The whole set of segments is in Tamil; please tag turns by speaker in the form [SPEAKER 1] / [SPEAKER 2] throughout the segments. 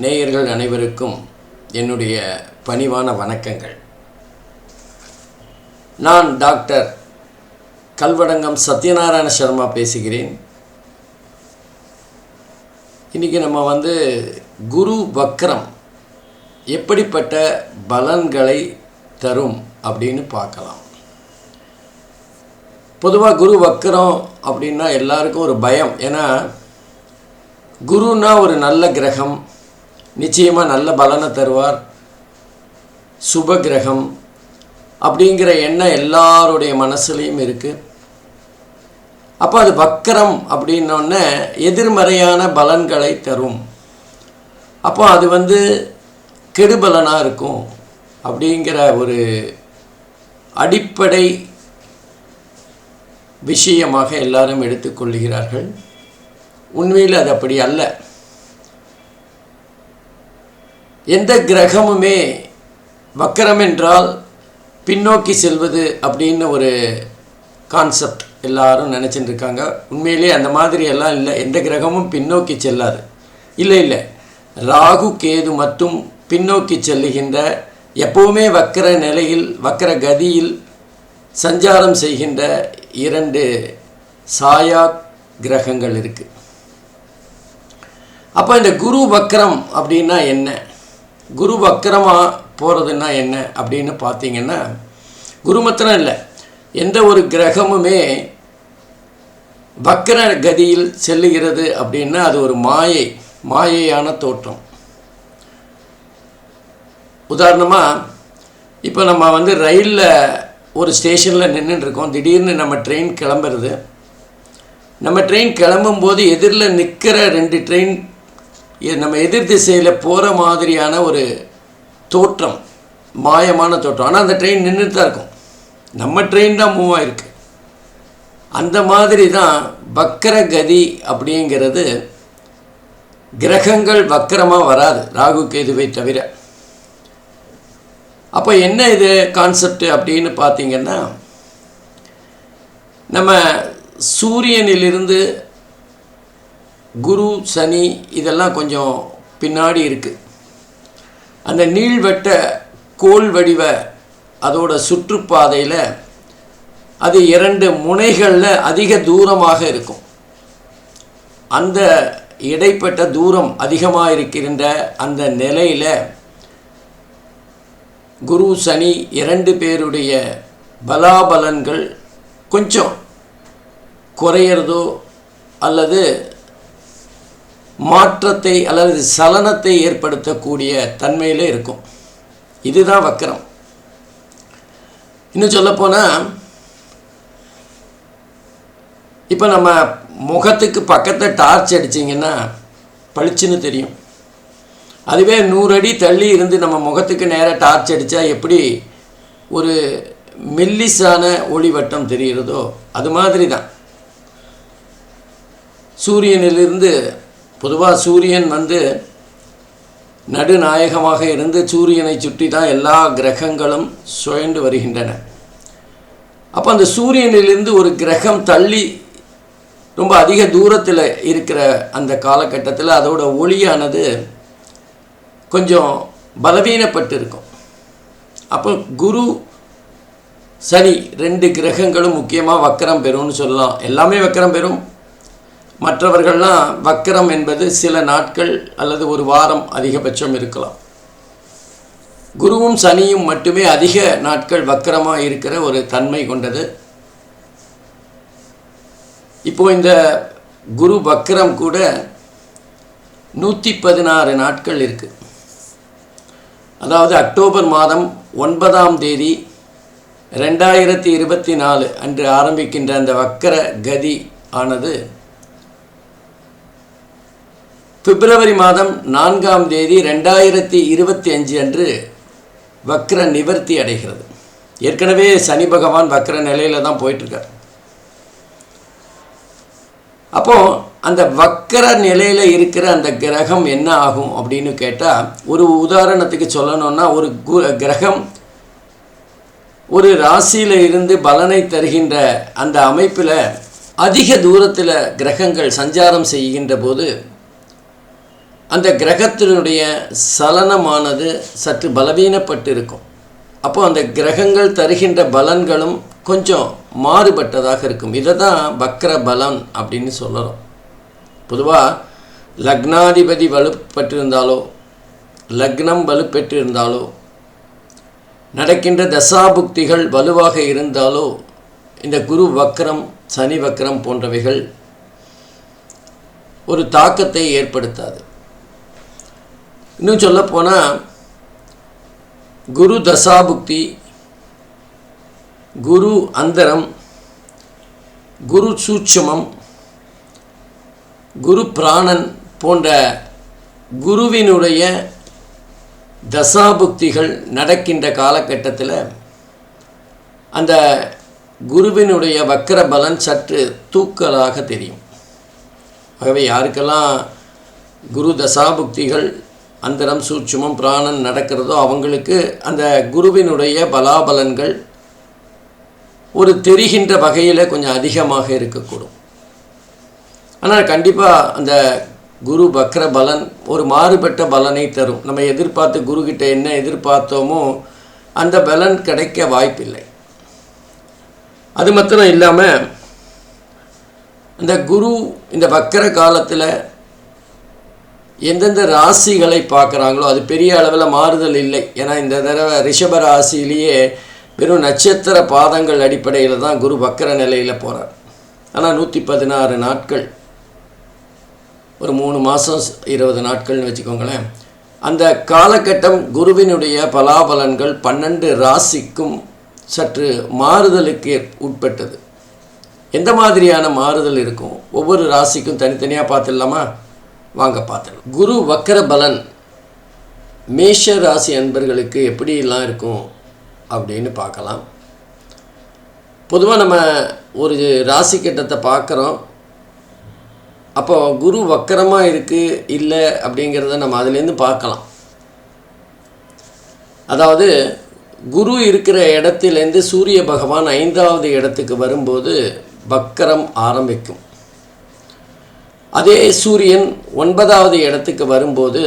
[SPEAKER 1] நேயர்கள் அனைவருக்கும் என்னுடைய பணிவான வணக்கங்கள். நான் டாக்டர் கல்வடங்கம் சத்யநாராயண சர்மா பேசுகிறேன். இன்றைக்கி நம்ம குரு வக்ரம் எப்படிப்பட்ட பலன்களை தரும் அப்படின்னு பார்க்கலாம். பொதுவாக குரு வக்ரம் அப்படின்னா எல்லாருக்கும் ஒரு பயம். ஏன்னா குருன்னா ஒரு நல்ல கிரகம், நிச்சயமாக நல்ல பலனை தருவார், சுப கிரகம் அப்படிங்கிற எண்ணம் எல்லாருடைய மனசுலேயும் இருக்குது. அப்போ அது வக்கரம் அப்படின்னோடனே எதிர்மறையான பலன்களை தரும். அப்போ அது கெடுபலனாக இருக்கும் அப்படிங்கிற ஒரு அடிப்படை விஷயமாக எல்லாரும் எடுத்துக்கொள்கிறார்கள். உண்மையில் அது அப்படி அல்ல. எந்த கிரகமுமே வக்கரம் என்றால் பின்னோக்கி செல்வது அப்படின்னு ஒரு கான்செப்ட் எல்லாரும் நினச்சிட்டு இருக்காங்க. உண்மையிலே அந்த மாதிரி எல்லாம் இல்லை. எந்த கிரகமும் பின்னோக்கி செல்லாது. இல்லை, ராகு கேது மட்டும் பின்னோக்கி செல்லுகின்ற, எப்போவுமே வக்கர நிலையில் வக்கர கதியில் சஞ்சாரம் செய்கின்ற 2 சாயா கிரகங்கள் இருக்குது. அப்போ இந்த குரு வக்கரம் அப்படின்னா என்ன, குரு வக்கரமாக போகிறதுன்னா என்ன அப்படின்னு பார்த்தீங்கன்னா, குரு மாத்திரம் இல்லை, எந்த ஒரு கிரகமுமே வக்கர கதியில் செல்லுகிறது அப்படின்னா அது ஒரு மாயையான தோற்றம். உதாரணமாக இப்போ நம்ம ரயிலில் ஒரு ஸ்டேஷனில் நின்றுட்டுருக்கோம். திடீர்னு நம்ம ட்ரெயின் கிளம்புறது. நம்ம ட்ரெயின் கிளம்பும்போது எதிரில் நிற்கிற 2 ட்ரெயின் நம்ம எதிர் திசையில் போகிற மாதிரியான ஒரு தோற்றம், மாயமான தோற்றம். ஆனால் அந்த ட்ரெயின் நின்றுட்டு தான் இருக்கும். நம்ம ட்ரெயின் தான் மூவ் ஆகிருக்கு. அந்த மாதிரி தான் வக்கர கதி அப்படிங்கிறது. கிரகங்கள் வக்கரமாக வராது, ராகு கேதுவை தவிர. அப்போ என்ன இது கான்செப்ட் அப்படின்னு பார்த்தீங்கன்னா, நம்ம சூரியனிலிருந்து குரு சனி இதெல்லாம் கொஞ்சம் பின்னாடி இருக்குது. அந்த நீள்வட்ட கோல் வடிவ அதோட சுற்றுப்பாதையில் அது 2 முனைகளில் அதிக தூரமாக இருக்கும். அந்த இடைப்பட்ட தூரம் அதிகமாக இருக்கின்ற அந்த நிலையில் குரு சனி 2 பேருடைய பலாபலன்கள் கொஞ்சம் குறையிறதோ அல்லது மாற்றத்தை அல்லது சலனத்தை ஏற்படுத்தக்கூடிய தன்மையில் இருக்கும். இதுதான் வக்கரம். இன்னும் சொல்லப்போனால், இப்போ நம்ம முகத்துக்கு பக்கத்தில் டார்ச் அடிச்சிங்கன்னா பளிச்சுன்னு தெரியும். அதுவே 100 அடி தள்ளி இருந்து நம்ம முகத்துக்கு நேராக டார்ச் அடித்தா எப்படி ஒரு மெல்லிசான ஒளிவட்டம் தெரிகிறதோ அது மாதிரி தான் சூரியனிலிருந்து. பொதுவாக சூரியன் நடுநாயகமாக இருந்து சூரியனை சுற்றி தான் எல்லா கிரகங்களும் சுழண்டு வருகின்றன. அப்போ அந்த சூரியனிலிருந்து ஒரு கிரகம் தள்ளி ரொம்ப அதிக தூரத்தில் இருக்கிற அந்த காலகட்டத்தில் அதோட ஒளியானது கொஞ்சம் பலவீனப்பட்டு இருக்கும். அப்போ குரு சனி 2 கிரகங்களும் முக்கியமாக வக்கரம் பெறும்னு சொல்லலாம். எல்லாமே வக்கரம் பெறும். மற்றவர்கள்லாம் வக்கரம் என்பது சில நாட்கள் அல்லது ஒரு வாரம் அதிகபட்சம் இருக்கலாம். குருவும் சனியும் மட்டுமே அதிக நாட்கள் வக்கரமாக இருக்கிற ஒரு தன்மை கொண்டது. இப்போது இந்த குரு வக்கரம் கூட 116 நாட்கள் இருக்குது. அதாவது அக்டோபர் மாதம் 9ஆம் தேதி 2024 அன்று ஆரம்பிக்கின்ற அந்த வக்கர கதி ஆனது பிப்ரவரி மாதம் 4ஆம் தேதி 2025 அன்று வக்ர நிவர்த்தி அடைகிறது. ஏற்கனவே சனி பகவான் வக்ர நிலையில் தான் போயிட்டுருக்கார். அப்போது அந்த வக்கர நிலையில் இருக்கிற அந்த கிரகம் என்ன ஆகும் அப்படின்னு கேட்டால், ஒரு உதாரணத்துக்கு சொல்லணும்னா, ஒரு கிரகம் ஒரு ராசியில் இருந்து பலனை தருகின்ற அந்த அமைப்பில் அதிக தூரத்தில் கிரகங்கள் சஞ்சாரம் செய்கின்ற போது அந்த கிரகத்தினுடைய சலனமானது சற்று பலவீனப்பட்டு இருக்கும். அப்போ அந்த கிரகங்கள் தருகின்ற பலன்களும் கொஞ்சம் மாறுபட்டதாக இருக்கும். இதை தான் வக்ர பலன் அப்படின்னு சொல்கிறோம். பொதுவாக லக்னாதிபதி வலுப்பெற்றிருந்தாலோ லக்னம் வலுப்பெற்றிருந்தாலோ நடக்கின்ற தசாபுக்திகள் வலுவாக இருந்தாலோ இந்த குரு வக்ரம் சனி வக்ரம் போன்றவைகள் ஒரு தாக்கத்தை ஏற்படுத்தாது. இன்னும் சொல்லப்போனால் குரு தசாபுக்தி, குரு அந்தரம், குரு சூட்சுமம், குரு பிராணன் போன்ற குருவினுடைய தசாபுக்திகள் நடக்கின்ற காலகட்டத்தில் அந்த குருவினுடைய வக்கர பலன் சற்று தூக்கலாக தெரியும். ஆகவே யாருக்கெல்லாம் குரு தசாபுக்திகள் அந்தரம் சூட்சுமம் பிராணன் நடக்கிறதோ அவங்களுக்கு அந்த குருவினுடைய பலாபலன்கள் ஒரு தெரிகின்ற வகையில் கொஞ்சம் அதிகமாக இருக்கக்கூடும். ஆனால் கண்டிப்பாக அந்த குரு வக்ர பலன் ஒரு மாறுபட்ட பலனை தரும். நம்ம எதிர்பார்த்து குருக்கிட்ட என்ன எதிர்பார்த்தோமோ அந்த பலன் கிடைக்க வாய்ப்பில்லை. அது மாத்திரம் இல்லாமல் அந்த குரு இந்த வக்ர காலத்தில் எந்தெந்த ராசிகளை பார்க்குறாங்களோ அது பெரிய அளவில் மாறுதல் இல்லை. ஏன்னா இந்த தடவை ரிஷப ராசியிலேயே வெறும் நட்சத்திர பாதங்கள் அடிப்படையில் தான் குரு வக்ர நிலையில் போகிறார். ஆனால் 116 நாட்கள், ஒரு 3 மாதம் 20 நாட்கள்னு வச்சுக்கோங்களேன். அந்த காலகட்டம் குருவினுடைய பலாபலன்கள் 12 ராசிக்கும் சற்று மாறுதலுக்கு உட்பட்டது. எந்த மாதிரியான மாறுதல் இருக்கும் ஒவ்வொரு ராசிக்கும் தனித்தனியாக பார்த்துடலாமா? வாங்க பார்த்துடலாம். குரு வக்ர பலன் மேஷ ராசி அன்பர்களுக்கு எப்படிலாம் இருக்கும் அப்படின்னு பார்க்கலாம். பொதுவாக நம்ம ஒரு ராசி கட்டத்தை பார்க்குறோம். அப்போ குரு வக்கரமாக இருக்குது இல்லை அப்படிங்கிறத நம்ம அதுலேருந்து பார்க்கலாம். அதாவது குரு இருக்கிற இடத்துலேருந்து சூரிய பகவான் 5வது இடத்துக்கு வரும்போது வக்கரம் ஆரம்பிக்கும். அதே சூரியன் 9வது இடத்துக்கு வரும்போது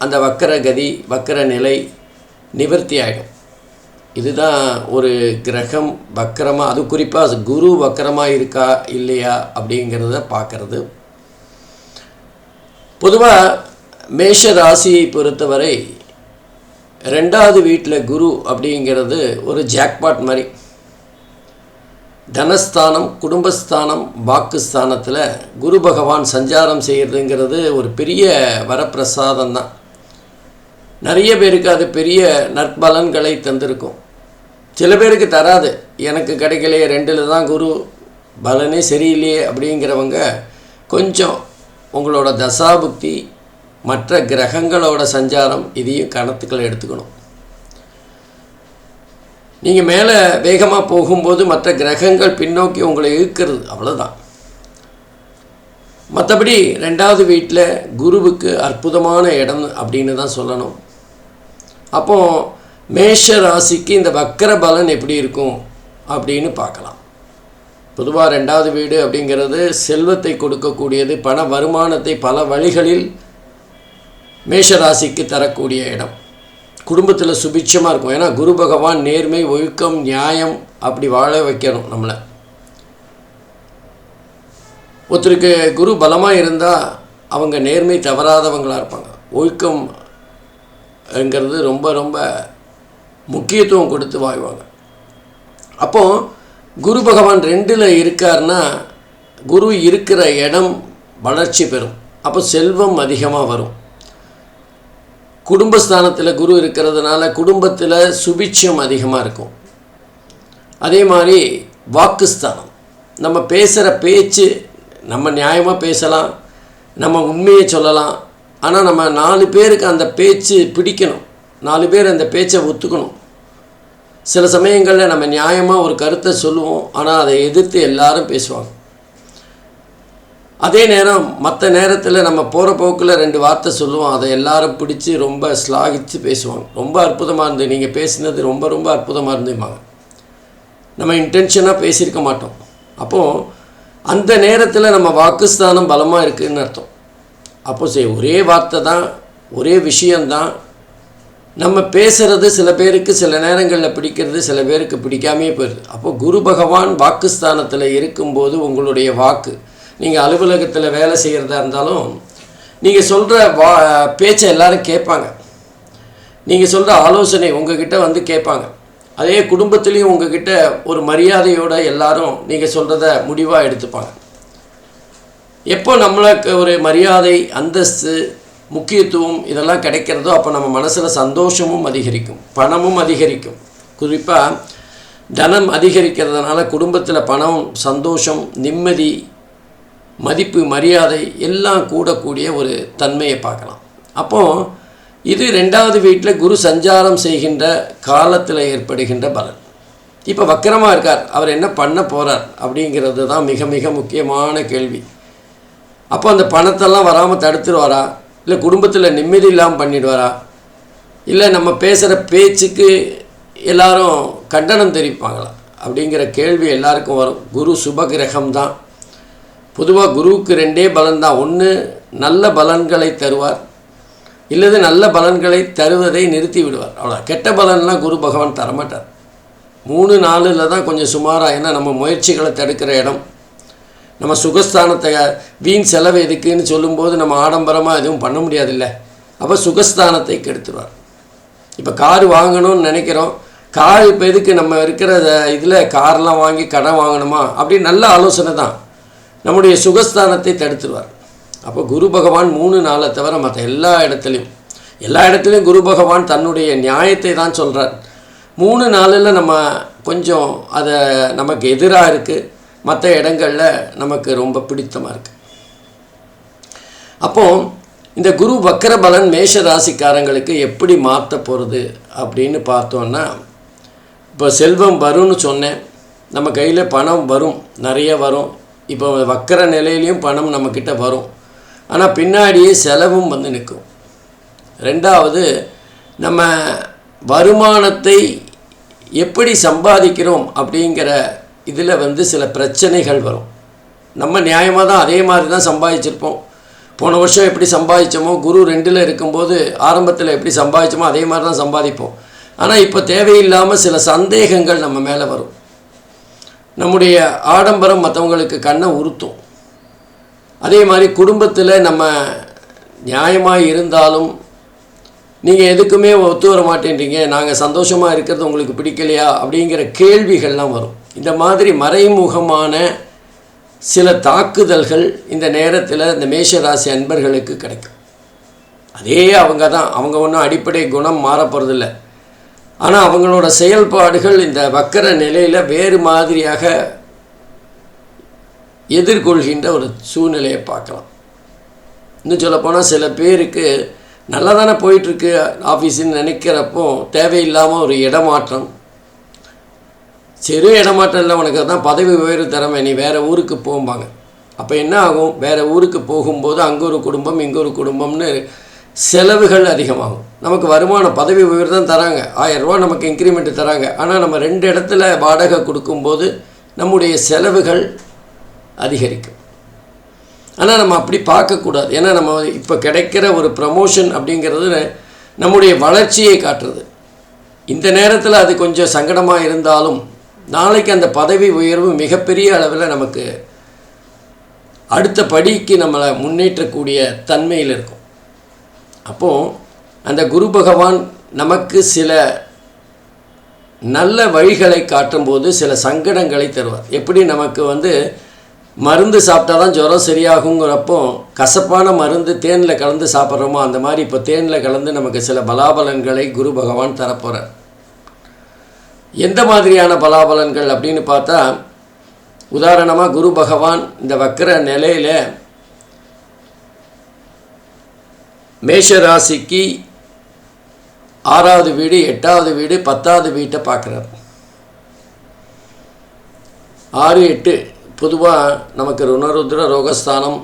[SPEAKER 1] அந்த வக்கர கதி வக்கர நிலை நிவர்த்தி ஆகிடும். இதுதான் ஒரு கிரகம் வக்கரமாக, அது குறிப்பாக குரு வக்கரமாக இருக்கா இல்லையா அப்படிங்கிறத பார்க்குறது. பொதுவாக மேஷ ராசியை பொறுத்தவரை 2வது வீட்டில் குரு அப்படிங்கிறது ஒரு ஜாக்பாட் மாதிரி. தனஸ்தானம், குடும்பஸ்தானம், வாக்குஸ்தானத்தில் குரு பகவான் சஞ்சாரம் செய்கிறதுங்கிறது ஒரு பெரிய வரப்பிரசாதம் தான். நிறைய பேருக்கு அது பெரிய நற்பலன்களை தந்திருக்கும். சில பேருக்கு தராது. எனக்கு கிடைக்கலையே, 2ல் தான் குரு, பலனே சரியில்லையே அப்படிங்கிறவங்க கொஞ்சம் உங்களோட தசாபுக்தி மற்ற கிரகங்களோட சஞ்சாரம் இதையும் கணத்துக்களை எடுத்துக்கணும். நீங்கள் மேலே வேகமாக போகும்போது மற்ற கிரகங்கள் பின்னோக்கி உங்களை இழுக்கிறது, அவ்வளோதான். மற்றபடி 2வது வீட்டில் குருவுக்கு அற்புதமான இடம் அப்படின்னு தான் சொல்லணும். அப்போது மேஷ ராசிக்கு இந்த வக்கர பலன் எப்படி இருக்கும் அப்படின்னு பார்க்கலாம். பொதுவாக 2வது வீடு அப்படிங்கிறது செல்வத்தை கொடுக்கக்கூடியது, பண வருமானத்தை பல வழிகளில் மேஷராசிக்கு தரக்கூடிய இடம். குடும்பத்தில் சுபிட்சமாக இருக்கும். ஏன்னா குரு பகவான் நேர்மை, ஒழுக்கம், நியாயம் அப்படி வாழ வைக்கணும் நம்மளை. ஒருத்தருக்கு குரு பலமாக இருந்தால் அவங்க நேர்மை தவறாதவங்களாக இருப்பாங்க. ஒழுக்கம்ங்கிறது ரொம்ப ரொம்ப முக்கியத்துவம் கொடுத்து வாழ்வாங்க. அப்போது குரு பகவான் 2ல் இருக்காருன்னா குரு இருக்கிற இடம் வளர்ச்சி பெறும். அப்போ செல்வம் அதிகமாக வரும். குடும்பஸ்தானத்தில் குரு இருக்கிறதுனால குடும்பத்தில் சுபிட்சம் அதிகமாக இருக்கும். அதே மாதிரி வாக்குஸ்தானம், நம்ம பேசுகிற பேச்சு, நம்ம நியாயமாக பேசலாம், நம்ம உண்மையை சொல்லலாம். ஆனால் நம்ம 4 பேருக்கு அந்த பேச்சு பிடிக்கணும், 4 பேர் அந்த பேச்சை ஒத்துக்கணும். சில சமயங்களில் நம்ம நியாயமாக ஒரு கருத்தை சொல்லுவோம், ஆனால் அதை எதிர்த்து எல்லாரும் பேசுவாங்க. அதே நேரம் மற்ற நேரத்தில் நம்ம போகிற போக்கில் 2 வார்த்தை சொல்லுவோம், அதை எல்லாரும் பிடிச்சி ரொம்ப ஸ்லாகிச்சு பேசுவாங்க. ரொம்ப அற்புதமாக இருந்து, நீங்கள் பேசினது ரொம்ப ரொம்ப அற்புதமாக இருந்துமாங்க. நம்ம இன்டென்ஷனாக பேசியிருக்க மாட்டோம். அப்போது அந்த நேரத்தில் நம்ம வாக்குஸ்தானம் பலமாக இருக்குதுன்னு அர்த்தம். அப்போ ஒரே வார்த்தை தான், ஒரே விஷயந்தான். நம்ம பேசுகிறது சில பேருக்கு சில நேரங்களில் பிடிக்கிறது, சில பேருக்கு பிடிக்காமே போயிடுது. அப்போ குரு பகவான் வாக்குஸ்தானத்தில் இருக்கும்போது உங்களுடைய வாக்கு, நீங்கள் அலுவலகத்தில் வேலை செய்கிறதா இருந்தாலும் நீங்கள் சொல்கிற பேச்சை எல்லோரும் கேட்பாங்க. நீங்கள் சொல்கிற ஆலோசனை உங்ககிட்ட வந்து கேட்பாங்க. அதே குடும்பத்துலேயும் உங்ககிட்ட ஒரு மரியாதையோடு எல்லாரும் நீங்கள் சொல்கிறத முடிவாக எடுத்துப்பாங்க. எப்போ நம்மளுக்கு ஒரு மரியாதை, அந்தஸ்து, முக்கியத்துவம் இதெல்லாம் கிடைக்கிறதோ அப்போ நம்ம மனசில் சந்தோஷமும் அதிகரிக்கும், பணமும் அதிகரிக்கும். குறிப்பாக தனம் அதிகரிக்கிறதுனால குடும்பத்தில் பணம், சந்தோஷம், நிம்மதி, மதிப்பு, மரியாதை எல்லாம் கூடக்கூடிய ஒரு தன்மையை பார்க்கலாம். அப்போது இது 2வது வீட்டில் குரு சஞ்சாரம் செய்கின்ற காலத்தில் ஏற்படுகின்ற பலன். இப்போ வக்கரமாக இருக்கார், அவர் என்ன பண்ண போகிறார் அப்படிங்கிறது தான் மிக மிக முக்கியமான கேள்வி. அப்போ அந்த பணத்தெல்லாம் வராமல் தடுத்துருவாரா, இல்லை குடும்பத்தில் நிம்மதி இல்லாமல் பண்ணிடுவாரா, இல்லை நம்ம பேசுகிற பேச்சுக்கு எல்லாரும் கண்டனம் தெரிவிப்பாங்களா அப்படிங்கிற கேள்வி எல்லாருக்கும் வரும். குரு சுபகிரகம் தான். பொதுவாக குருவுக்கு 2 பலன் தான். ஒன்று நல்ல பலன்களை தருவார், இல்லது நல்ல பலன்களை தருவதை நிறுத்தி விடுவார். அவ்வளோ. கெட்ட பலன்லாம் குரு பகவான் தரமாட்டார். 3, 4 தான் கொஞ்சம் சுமாராக. ஏன்னா நம்ம முயற்சிகளை தடுக்கிற இடம். நம்ம சுகஸ்தானத்தை வீண் செலவு எதுக்குன்னு சொல்லும்போது நம்ம ஆடம்பரமாக எதுவும் பண்ண முடியாதில்ல. அப்போ சுகஸ்தானத்தை கெடுத்துருவார். இப்போ கார் வாங்கணும்னு நினைக்கிறோம், கார் இப்போ எதுக்கு, நம்ம இருக்கிற இதில் கார்லாம் வாங்கி கடன் வாங்கணுமா அப்படின்னு நல்ல ஆலோசனை தான், நம்முடைய சுகஸ்தானத்தை தடுத்துருவார். அப்போ குரு பகவான் 3, 4 தவிர மற்ற எல்லா இடத்துலையும் குரு பகவான் தன்னுடைய நியாயத்தை தான் சொல்கிறார். 3, 4 நம்ம கொஞ்சம் அதை நமக்கு எதிராக இருக்குது, மற்ற இடங்களில் நமக்கு ரொம்ப பிடித்தமாக இருக்குது. அப்போது இந்த குரு வக்கர பலன் மேஷ ராசிக்காரங்களுக்கு எப்படி மாற்ற போகிறது அப்படின்னு பார்த்தோன்னா, இப்போ செல்வம் வரும்னு சொன்னேன், நம்ம கையில் பணம் வரும், நிறைய வரும். இப்போ வக்கர நிலையிலையும் பணம் நம்மக்கிட்ட வரும், ஆனால் பின்னாடியே செலவும் வந்து நிற்கும். 2வது, நம்ம வருமானத்தை எப்படி சம்பாதிக்கிறோம் அப்படிங்கிற இதில் வந்து சில பிரச்சனைகள் வரும். நம்ம நியாயமாக தான் அதே மாதிரி தான் சம்பாதிச்சிருப்போம். போன வருஷம் எப்படி சம்பாதிச்சோமோ, குரு 2ல் இருக்கும்போது ஆரம்பத்தில் எப்படி சம்பாதிச்சோமோ அதே மாதிரி தான் சம்பாதிப்போம். ஆனால் இப்போ தேவையில்லாமல் சில சந்தேகங்கள் நம்ம மேலே வரும். நம்முடைய ஆடம்பரம் மற்றவங்களுக்கு கண்ணை உறுத்தும். அதே மாதிரி குடும்பத்தில் நம்ம நியாயமாக இருந்தாலும் நீங்கள் எதுக்குமே ஒத்து வர மாட்டேன்றீங்க, நாங்கள் சந்தோஷமாக இருக்கிறது உங்களுக்கு பிடிக்கலையா அப்படிங்கிற கேள்விகள்லாம் வரும். இந்த மாதிரி மறைமுகமான சில தாக்குதல்கள் இந்த நேரத்தில் இந்த மேஷராசி அன்பர்களுக்கு கிடைக்கும். அதே அவங்க ஒன்றும் அடிப்படை குணம் மாறப்போகிறதில்ல. ஆனால் அவங்களோட செயல்பாடுகள் இந்த வக்கர நிலையில் வேறு மாதிரியாக எதிர்கொள்கின்ற ஒரு சூழ்நிலையை பார்க்கலாம். இன்னும் சொல்லப்போனால் சில பேருக்கு நல்லா தானே போயிட்டுருக்கு ஆஃபீஸுன்னு நினைக்கிறப்போ தேவையில்லாமல் ஒரு இடமாற்றம், சிறு இடமாற்றம் இல்லை, உனக்கு தான் பதவி உயர்வு தரமே, நீ வேறு ஊருக்கு போகும்பாங்க. அப்போ என்ன ஆகும், வேறு ஊருக்கு போகும்போது அங்கே ஒரு குடும்பம் இங்கே ஒரு குடும்பம்னு செலவுகள் அதிகமாகும். நமக்கு வருமானம் பதவி உயர்வு தான் தராங்க, 1000 ரூபா நமக்கு இன்க்ரிமெண்ட் தராங்க, ஆனால் நம்ம 2 இடத்துல வாடகை கொடுக்கும்போது நம்முடைய செலவுகள் அதிகரிக்கும். ஆனால் நம்ம அப்படி பார்க்கக்கூடாது. ஏன்னா நம்ம இப்போ கிடைக்கிற ஒரு ப்ரமோஷன் அப்படிங்கிறது நம்முடைய வளர்ச்சியை காட்டுறது. இந்த நேரத்தில் அது கொஞ்சம் சங்கடமாக இருந்தாலும் நாளைக்கு அந்த பதவி உயர்வு மிகப்பெரிய அளவில் நமக்கு அடுத்த படிக்கு நம்மளை முன்னேற்றக்கூடிய தன்மையில் இருக்கும். அப்போது அந்த குரு பகவான் நமக்கு சில நல்ல வழிகளை காட்டும்போது சில சங்கடங்களை தருவார். எப்படி நமக்கு மருந்து சாப்பிட்டா தான் ஜுரம் சரியாகுங்கிறப்போ கசப்பான மருந்து தேனில் கலந்து சாப்பிட்றோமோ அந்த மாதிரி இப்போ தேனில் கலந்து நமக்கு சில பலாபலன்களை குரு பகவான் தரப்போகிறார். எந்த மாதிரியான பலாபலன்கள் அப்படின்னு பார்த்தா, உதாரணமாக குரு பகவான் இந்த வக்கர நிலையில் மேஷராசிக்கு 6வது வீடு, 8வது வீடு, 10வது வீட்டை பார்க்குறார். 6, 8 பொதுவாக நமக்கு ருணருத்ர ரோகஸ்தானம்,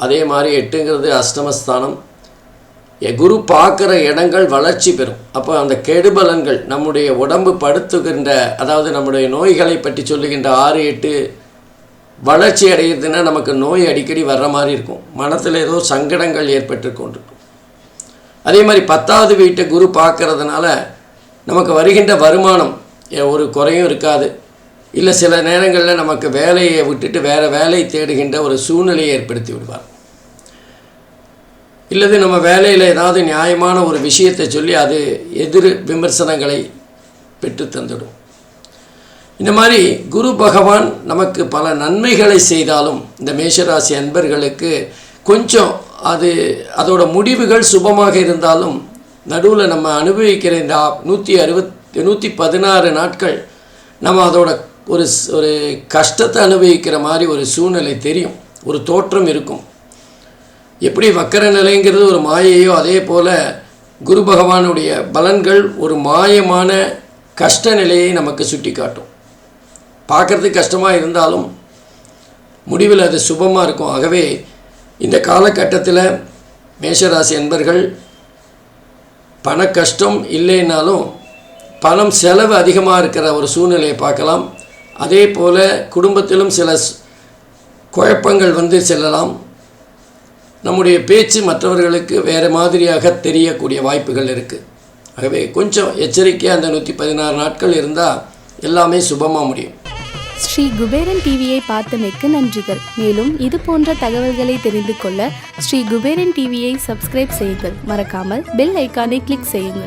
[SPEAKER 1] அதே மாதிரி 8ங்கிறது அஷ்டமஸ்தானம். குரு பார்க்குற இடங்கள் வளர்ச்சி பெறும். அப்போ அந்த கெடுபலன்கள் நம்முடைய உடம்பு படுத்துகின்ற, அதாவது நம்முடைய நோய்களை பற்றி சொல்லுகின்ற 6, 8 வளர்ச்சி அடைகிறதுனா நமக்கு நோய் அடிக்கடி வர்ற மாதிரி இருக்கும், மனத்தில் ஏதோ சங்கடங்கள் ஏற்பட்டு கொண்டிருக்கும். அதே மாதிரி 10வது வீட்டை குரு பார்க்கறதுனால நமக்கு வருகின்ற வருமானம் ஒரு குறையும் இருக்காது. இல்லை சில நேரங்களில் நமக்கு வேலையை விட்டுட்டு வேறு வேலை தேடுகின்ற ஒரு சூழ்நிலையை ஏற்படுத்தி விடுவார். இல்லது நம்ம வேலையில் ஏதாவது நியாயமான ஒரு விஷயத்தை சொல்லி அது எதிர் விமர்சனங்களை பெற்று தந்துடும். இந்த மாதிரி குரு பகவான் நமக்கு பல நன்மைகளை செய்தாலும் இந்த மேஷராசி அன்பர்களுக்கு கொஞ்சம் அதோட முடிவுகள் சுபமாக இருந்தாலும் நடுவில் நம்ம அனுபவிக்கிற இந்த 116 நாட்கள் நம்ம அதோட ஒரு கஷ்டத்தை அனுபவிக்கிற மாதிரி ஒரு சூழ்நிலை தெரியும், ஒரு தோற்றம் இருக்கும். எப்படி வக்கர நிலைங்கிறது ஒரு மாயையோ அதே போல் குரு பகவானுடைய பலன்கள் ஒரு மாயமான கஷ்ட நிலையை நமக்கு சுட்டி காட்டும். பார்க்குறதுக்கு கஷ்டமாக இருந்தாலும் முடிவில் அது சுபமாக இருக்கும். ஆகவே இந்த காலகட்டத்தில் மேஷராசி அன்பர்கள் பண கஷ்டம் இல்லைன்னாலும் பணம் செலவு அதிகமாக இருக்கிற ஒரு சூழ்நிலையை பார்க்கலாம். அதே போல் குடும்பத்திலும் சில குழப்பங்கள் வந்து செல்லலாம். நம்முடைய பேச்சு மற்றவர்களுக்கு வேறு மாதிரியாக தெரியக்கூடிய வாய்ப்புகள் இருக்குது. ஆகவே கொஞ்சம் எச்சரிக்கையாக அந்த 116 நாட்கள் இருந்தால் எல்லாமே சுபமாக முடியும்.
[SPEAKER 2] ஸ்ரீ குபேரன் டிவியை பார்த்தமைக்கு நன்றிகள். மேலும் இது போன்ற தகவல்களை தெரிந்து கொள்ள ஸ்ரீ குபேரன் டிவியை சப்ஸ்கிரைப் செய்யுங்கள். மறக்காமல் பெல் ஐக்கானை கிளிக் செய்யுங்கள்.